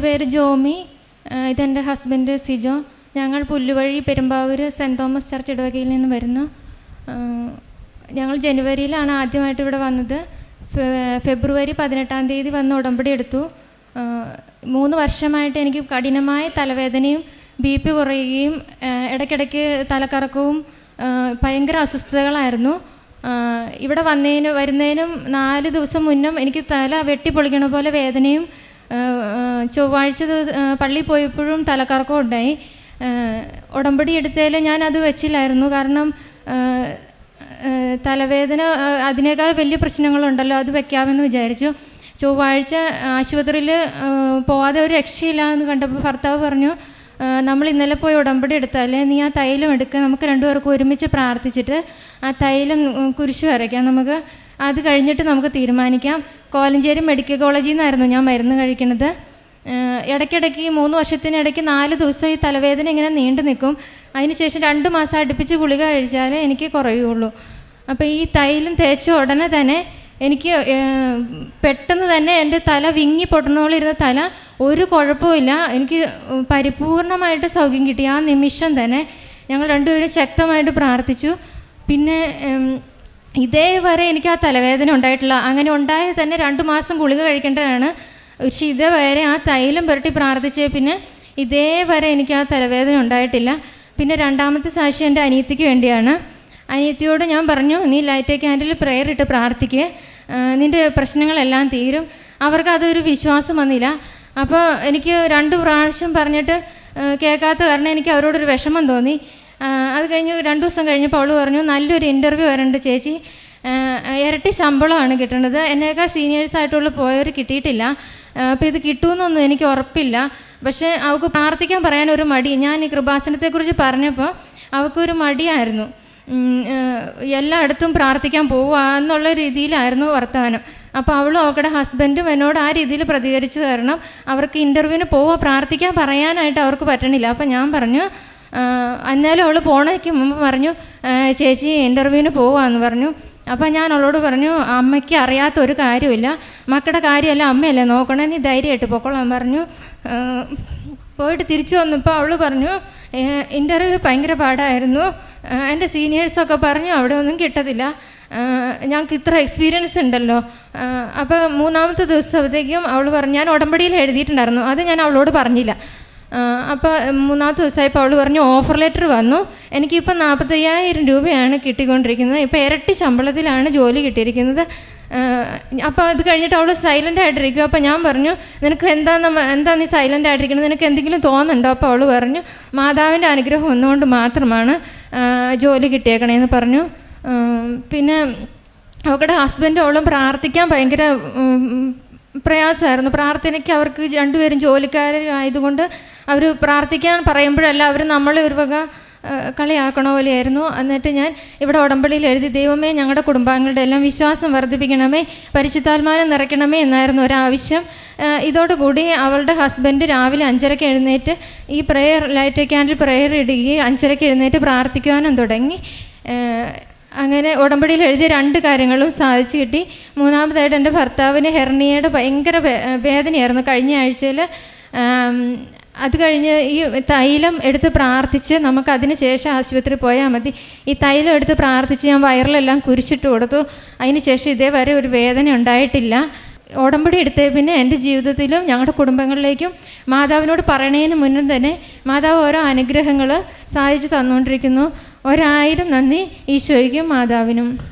എൻ്റെ പേര് ജോമി, ഇതെൻ്റെ ഹസ്ബൻഡ് സിജോ. ഞങ്ങൾ Pulluvazhi Perumbavoor saint Thomas church ഇടവകയിൽ നിന്ന് വരുന്നു. ഞങ്ങൾ ജനുവരിയിലാണ് ആദ്യമായിട്ട് ഇവിടെ വന്നത്. ഫെബ്രുവരി 18-ാം തീയതി വന്ന് ഉടമ്പടി എടുത്തു. 3 വർഷമായിട്ട് എനിക്ക് കഠിനമായ തലവേദനയും BP കുറയുകയും ഇടയ്ക്കിടയ്ക്ക് തലക്കറക്കവും ഭയങ്കര അസ്വസ്ഥതകളായിരുന്നു. ഇവിടെ വരുന്നതിനും 4 ദിവസം മുന്നും എനിക്ക് തല വെട്ടിപ്പൊളിക്കണ പോലെ വേദനയും, ചൊവ്വാഴ്ച പള്ളിയിൽ പോയപ്പോഴും തലക്കറക്കവും ഉണ്ടായി. ഉടമ്പടി എടുത്തതിൽ ഞാനത് വെച്ചില്ലായിരുന്നു. കാരണം തലവേദന അതിനേക്കാൾ വലിയ പ്രശ്നങ്ങളുണ്ടല്ലോ, അത് വെക്കാമെന്ന് വിചാരിച്ചു. ചൊവ്വാഴ്ച ആശുപത്രിയിൽ പോവാതെ ഒരു രക്ഷയില്ല എന്ന് കണ്ടപ്പോൾ ഭർത്താവ് പറഞ്ഞു, നമ്മൾ ഇന്നലെ പോയി ഉടമ്പടി എടുത്താലേ നീ ആ തൈലം എടുക്കുക, നമുക്ക് 2 പേർക്കും ഒരുമിച്ച് പ്രാർത്ഥിച്ചിട്ട് ആ തൈലം കുരിശ് വരയ്ക്കാം, നമുക്ക് അത് കഴിഞ്ഞിട്ട് നമുക്ക് തീരുമാനിക്കാം. കോലഞ്ചേരി മെഡിക്കൽ കോളേജിൽ നിന്നായിരുന്നു ഞാൻ മരുന്ന് കഴിക്കുന്നത്. ഇടയ്ക്കിടയ്ക്ക് 3 വർഷത്തിനിടയ്ക്ക് 4 ദിവസം ഈ തലവേദന ഇങ്ങനെ നീണ്ടു നിൽക്കും. അതിനുശേഷം 2 മാസം അടുപ്പിച്ച് ഗുളിക കഴിച്ചാലേ എനിക്ക് കുറയുള്ളൂ. അപ്പോൾ ഈ തൈലം തേച്ച ഉടനെ തന്നെ എനിക്ക് പെട്ടെന്ന് തന്നെ എൻ്റെ തല വിങ്ങി പൊട്ടണോളിരുന്ന തല ഒരു കുഴപ്പമില്ല, എനിക്ക് പരിപൂർണമായിട്ട് സൗഖ്യം കിട്ടി. ആ നിമിഷം തന്നെ ഞങ്ങൾ 2 പേരും ശക്തമായിട്ട് പ്രാർത്ഥിച്ചു. പിന്നെ ഇതേവരെ എനിക്ക് ആ തലവേദന ഉണ്ടായിട്ടില്ല. അങ്ങനെ ഉണ്ടായത് തന്നെ 2 മാസം ഗുളിക കഴിക്കേണ്ടതാണ്. പക്ഷേ ഇതേവരെ ആ തൈലം പുരട്ടി പ്രാർത്ഥിച്ച് പിന്നെ ഇതേവരെ എനിക്ക് ആ തലവേദന ഉണ്ടായിട്ടില്ല. പിന്നെ 2ാമത്തെ സാക്ഷി എൻ്റെ അനിയത്തിക്ക് വേണ്ടിയാണ്. അനിയത്തിയോട് ഞാൻ പറഞ്ഞു, നീ ലൈറ്റ് ക്യാൻഡിൽ പ്രെയർ ഇട്ട് പ്രാർത്ഥിക്കുക, നിൻ്റെ പ്രശ്നങ്ങളെല്ലാം തീരും. അവർക്ക് അതൊരു വിശ്വാസം വന്നില്ല. അപ്പോൾ എനിക്ക് 2 പ്രാവശ്യം പറഞ്ഞിട്ട് കേൾക്കാത്ത കാരണം എനിക്ക് അവരോടൊരു വിഷമം തോന്നി. അത് കഴിഞ്ഞ് 2 ദിവസം കഴിഞ്ഞപ്പോൾ അവൾ പറഞ്ഞു, നല്ലൊരു ഇൻ്റർവ്യൂ വരേണ്ട ചേച്ചി, ഇരട്ടി ശമ്പളമാണ് കിട്ടേണ്ടത്, എന്നേക്കാൾ സീനിയേഴ്സായിട്ടുള്ള പോയവർ കിട്ടിയിട്ടില്ല, അപ്പോൾ ഇത് കിട്ടുമെന്നൊന്നും എനിക്ക് ഉറപ്പില്ല. പക്ഷേ അവൾക്ക് പ്രാർത്ഥിക്കാൻ പറയാനൊരു മടി. ഞാൻ ഈ കൃപാസനത്തെക്കുറിച്ച് പറഞ്ഞപ്പോൾ അവൾക്കൊരു മടിയായിരുന്നു. എല്ലായിടത്തും പ്രാർത്ഥിക്കാൻ പോവുക എന്നുള്ള രീതിയിലായിരുന്നു വർത്തമാനം. അപ്പോൾ അവളും അവളുടെ ഹസ്ബൻഡും എന്നോട് ആ രീതിയിൽ പ്രതികരിച്ച് തരണം. അവർക്ക് ഇൻ്റർവ്യൂവിന് പോവുക, പ്രാർത്ഥിക്കാൻ പറയാനായിട്ട് അവർക്ക് പറ്റണില്ല. അപ്പോൾ ഞാൻ പറഞ്ഞു, എന്നാലും അവൾ പോണേക്ക് മുമ്പ് പറഞ്ഞു, ചേച്ചി ഇൻ്റർവ്യൂവിന് പോവാന്ന് പറഞ്ഞു. അപ്പോൾ ഞാൻ അവളോട് പറഞ്ഞു, അമ്മയ്ക്ക് അറിയാത്തൊരു കാര്യമില്ല, മക്കളുടെ കാര്യമല്ല അമ്മയല്ലേ നോക്കണേ, നീ ധൈര്യമായിട്ട് പൊക്കോളാൻ പറഞ്ഞു. പോയിട്ട് തിരിച്ചു വന്നപ്പോൾ അവൾ പറഞ്ഞു, ഇൻ്റർവ്യൂ ഭയങ്കര പാടായിരുന്നു, എൻ്റെ സീനിയേഴ്സൊക്കെ പറഞ്ഞു അവിടെ ഒന്നും കിട്ടത്തില്ല, ഞങ്ങൾക്ക് ഇത്ര എക്സ്പീരിയൻസ് ഉണ്ടല്ലോ. അപ്പോൾ 3ാമത്തെ ദിവസത്തേക്കും അവൾ പറഞ്ഞു, ഞാൻ ഉടമ്പടിയിൽ എഴുതിയിട്ടുണ്ടായിരുന്നു, അത് ഞാൻ അവളോട് പറഞ്ഞില്ല. അപ്പോൾ 3ാമത്തെ ദിവസമായപ്പോൾ അവൾ പറഞ്ഞു, ഓഫർ ലെറ്റർ വന്നു, എനിക്കിപ്പോൾ 45,000 രൂപയാണ് കിട്ടിക്കൊണ്ടിരിക്കുന്നത്, ഇപ്പോൾ ഇരട്ടി ശമ്പളത്തിലാണ് ജോലി കിട്ടിയിരിക്കുന്നത്. അപ്പോൾ അത് കഴിഞ്ഞിട്ട് അവൾ സൈലൻ്റ് ആയിട്ടിരിക്കും. അപ്പോൾ ഞാൻ പറഞ്ഞു, നിനക്ക് എന്താ നീ സൈലൻ്റ് ആയിട്ടിരിക്കുന്നത്, നിനക്ക് എന്തെങ്കിലും തോന്നുന്നുണ്ടോ? അപ്പോൾ അവൾ പറഞ്ഞു, മാതാവിൻ്റെ അനുഗ്രഹം ഒന്നുകൊണ്ട് മാത്രമാണ് ജോലി കിട്ടിയേക്കണേന്ന് പറഞ്ഞു. പിന്നെ അവളുടെ ഹസ്ബൻഡ് അവളും പ്രാർത്ഥിക്കാൻ ഭയങ്കര പ്രയാസമായിരുന്നു. പ്രാർത്ഥനയ്ക്ക് അവർക്ക് 2 പേരും ജോലിക്കാരായതുകൊണ്ട് അവർ പ്രാർത്ഥിക്കാൻ പറയുമ്പോഴല്ല അവർ നമ്മളെ ഒരു വക കളിയാക്കണ പോലെയായിരുന്നു. എന്നിട്ട് ഞാൻ ഇവിടെ ഉടമ്പടിയിൽ എഴുതി, ദൈവമേ ഞങ്ങളുടെ കുടുംബാംഗങ്ങളുടെ എല്ലാം വിശ്വാസം വർദ്ധിപ്പിക്കണമേ, പരിശുദ്ധാത്മാനം നിറയ്ക്കണമേ എന്നായിരുന്നു ഒരാവശ്യം. ഇതോടുകൂടി അവളുടെ ഹസ്ബൻഡ് രാവിലെ 5:30 എഴുന്നേറ്റ് ഈ ലൈറ്റ് ക്യാൻഡിൽ പ്രെയർ ഇടുകയും 5:30 എഴുന്നേറ്റ് പ്രാർത്ഥിക്കുവാനും തുടങ്ങി. അങ്ങനെ ഉടമ്പടിയിൽ എഴുതിയ 2 കാര്യങ്ങളും സാധിച്ചു കിട്ടി. 3ാമതായിട്ട് എൻ്റെ ഭർത്താവിന് ഹെർണിയയുടെ ഭയങ്കര വേദനയായിരുന്നു കഴിഞ്ഞ ആഴ്ചയിൽ. അത് കഴിഞ്ഞ് ഈ തൈലം എടുത്ത് പ്രാർത്ഥിച്ച് നമുക്കതിന് ശേഷം ആശുപത്രി പോയാൽ മതി. ഈ തൈലം എടുത്ത് പ്രാർത്ഥിച്ച് ഞാൻ വയറിലെല്ലാം കുരിശിട്ട് കൊടുത്തു. അതിന് ശേഷം ഇതേവരെ ഒരു വേദന ഉണ്ടായിട്ടില്ല. ഉടമ്പടി എടുത്തേ പിന്നെ എൻ്റെ ജീവിതത്തിലും ഞങ്ങളുടെ കുടുംബങ്ങളിലേക്കും മാതാവിനോട് പറയണതിന് മുന്നേ തന്നെ മാതാവ് ഓരോ അനുഗ്രഹങ്ങൾ സാധിച്ചു തന്നുകൊണ്ടിരിക്കുന്നു. 1000 നന്ദി ഈശോയ്ക്കും മാതാവിനും.